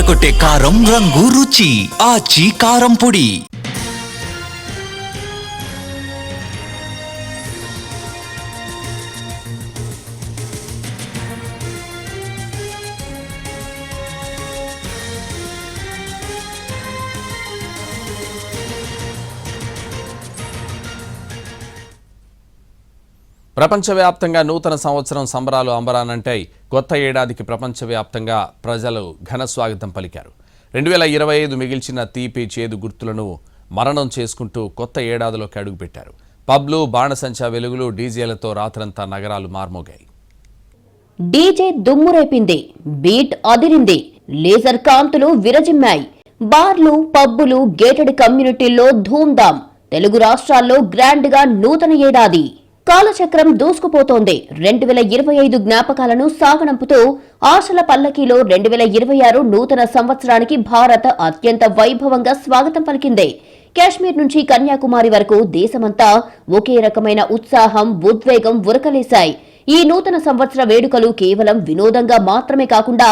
అదరగొట్టే కారం రంగు రుచి ఆచి కారం పొడి. ప్రపంచవ్యాప్తంగా నూతన సంవత్సరం సంబరాలు అంబరానంటాయి. కొత్త ఏడాదికి ప్రపంచవ్యాప్తంగా ప్రజలు ఘన స్వాగతం పలికారు. 2025 మిగిల్చిన తీపి చేదు గుర్తులను మరణం చేసుకుంటూ కొత్త ఏడాదిలోకి అడుగుపెట్టారు. పబ్లు, బాణసంచా వెలుగులు, డీజేలతో రాత్రంతా నగరాలు మార్మోగాయి. డీజే దుమ్మురేపింది, బీట్ అదిరింది, లేజర్ కాంతులు విరజిమ్మాయి. బార్లు, పబ్బులు, గేటెడ్ కమ్యూనిటీల్లో ధూమ్ధాం. తెలుగు రాష్ట్రాల్లో గ్రాండ్ గా నూతన ఏడాది కాలచక్రం దూసుకుపోతోంది. 2025 జ్ఞాపకాలను సాగనంపుతూ ఆశల పల్లకీలో 2026 నూతన సంవత్సరానికి భారత్ అత్యంత వైభవంగా స్వాగతం పలికింది. కాశ్మీర్ నుంచి కన్యాకుమారి వరకు దేశమంతా ఒకే రకమైన ఉత్సాహం, ఉద్వేగం ఉరకలేశాయి. ఈ నూతన సంవత్సర వేడుకలు కేవలం వినోదంగా మాత్రమే కాకుండా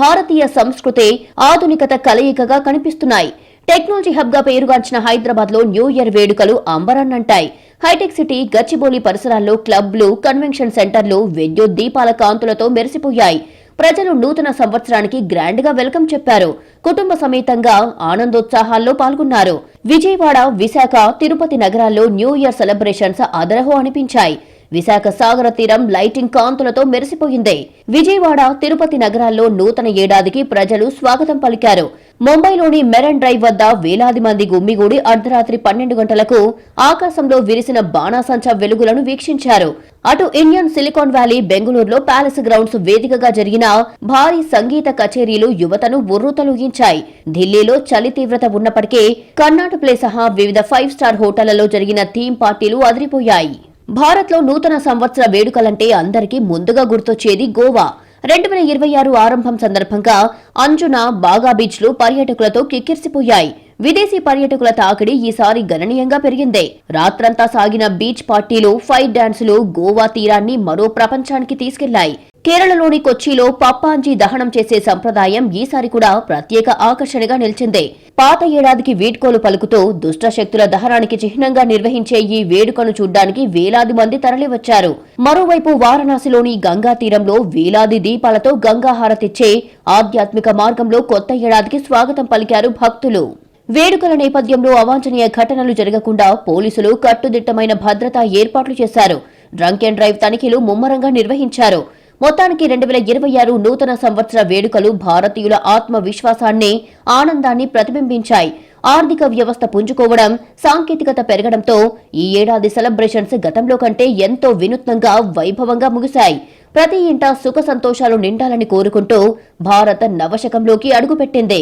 భారతీయ సంస్కృతి, ఆధునికత కలయికగా కనిపిస్తున్నాయి. టెక్నాలజీ హబ్ గా పేరుగాంచిన హైదరాబాద్ లో న్యూ ఇయర్ వేడుకలు అంబరాన్నంటాయి. హైటెక్ సిటీ, గచ్చిబౌలి పరిసరాల్లో క్లబ్లు, కన్వెన్షన్ సెంటర్లు విద్యుత్ దీపాల కాంతులతో మెరిసిపోయాయి. ప్రజలు నూతన సంవత్సరానికి గ్రాండ్ గా వెల్కమ్ చెప్పారు. కుటుంబ సమేతంగా ఆనందోత్సాహాల్లో పాల్గొన్నారు. విజయవాడ, విశాఖ, తిరుపతి నగరాల్లో న్యూ ఇయర్ సెలబ్రేషన్స్ అదరహో అనిపించాయి. విశాఖ సాగర తీరం లైటింగ్ కాంతులతో మెరిసిపోయింది. విజయవాడ, తిరుపతి నగరాల్లో నూతన ఏడాదికి ప్రజలు స్వాగతం పలికారు. ముంబైలోని మెరైన్ డ్రైవ్ వద్ద వేలాది మంది గుమ్మిగూడి అర్ధరాత్రి 12 గంటలకు ఆకాశంలో విరిసిన బాణాసంచా వెలుగులను వీక్షించారు. అటు ఇండియన్ సిలికాన్ వ్యాలీ, బెంగళూరులో ప్యాలెస్ గ్రౌండ్స్ వేదికగా జరిగిన భారీ సంగీత కచేరీలు యువతను ఉర్రూతలూగించాయి. ఢిల్లీలో చలి తీవ్రత ఉన్నప్పటికీ కర్ణాటక ప్లే సహా వివిధ 5 స్టార్ హోటళ్లలో జరిగిన థీమ్ పార్టీలు అదిరిపోయాయి. భారత్ లో నూతన సంవత్సర వేడుకలంటే అందరికీ ముందుగా గుర్తొచ్చేది గోవా. 2026 ఆరంభం సందర్భంగా అంజునా, బాగా బీచ్లు పర్యాటకులతో కిక్కిరిసిపోయాయి. విదేశీ పర్యాటకుల తాకిడి ఈసారి గణనీయంగా పెరిగింది. రాత్రంతా సాగిన బీచ్ పార్టీలు, ఫైర్ డాన్సులు గోవా తీరాన్ని మరో ప్రపంచానికి తీసుకెళ్లాయి. కేరళలోని కొచ్చిలో పప్పాంజీ దహనం చేసే సంప్రదాయం ఈసారి కూడా ప్రత్యేక ఆకర్షణగా నిలిచింది. పాత ఏడాదికి వీడ్కోలు పలుకుతూ దుష్ట శక్తుల దహనానికి చిహ్నంగా నిర్వహించే ఈ వేడుకను చూడ్డానికి వేలాది మంది తరలివచ్చారు. మరోవైపు వారణాసిలోని గంగా తీరంలో వేలాది దీపాలతో గంగా హారతిచ్చే ఆధ్యాత్మిక మార్గంలో కొత్త ఏడాదికి స్వాగతం పలికారు భక్తులు. వేడుకల నేపథ్యంలో అవాంఛనీయ ఘటనలు జరగకుండా పోలీసులు కట్టుదిట్టమైన భద్రతా ఏర్పాట్లు చేశారు. డ్రంక్ అండ్ డ్రైవ్ తనిఖీలు ముమ్మరంగా నిర్వహించారు. మొత్తానికి 2026 నూతన సంవత్సర వేడుకలు భారతీయుల ఆత్మవిశ్వాసాన్ని, ఆనందాన్ని ప్రతిబింబించాయి. ఆర్థిక వ్యవస్థ పుంజుకోవడం, సాంకేతికత పెరగడంతో ఈ ఏడాది సెలబ్రేషన్స్ గతంలో కంటే ఎంతో వినూత్నంగా, వైభవంగా ముగిశాయి. ప్రతి ఇంటా సుఖ సంతోషాలు నిండాలని కోరుకుంటూ భారత్ నవశకంలోకి అడుగుపెట్టింది.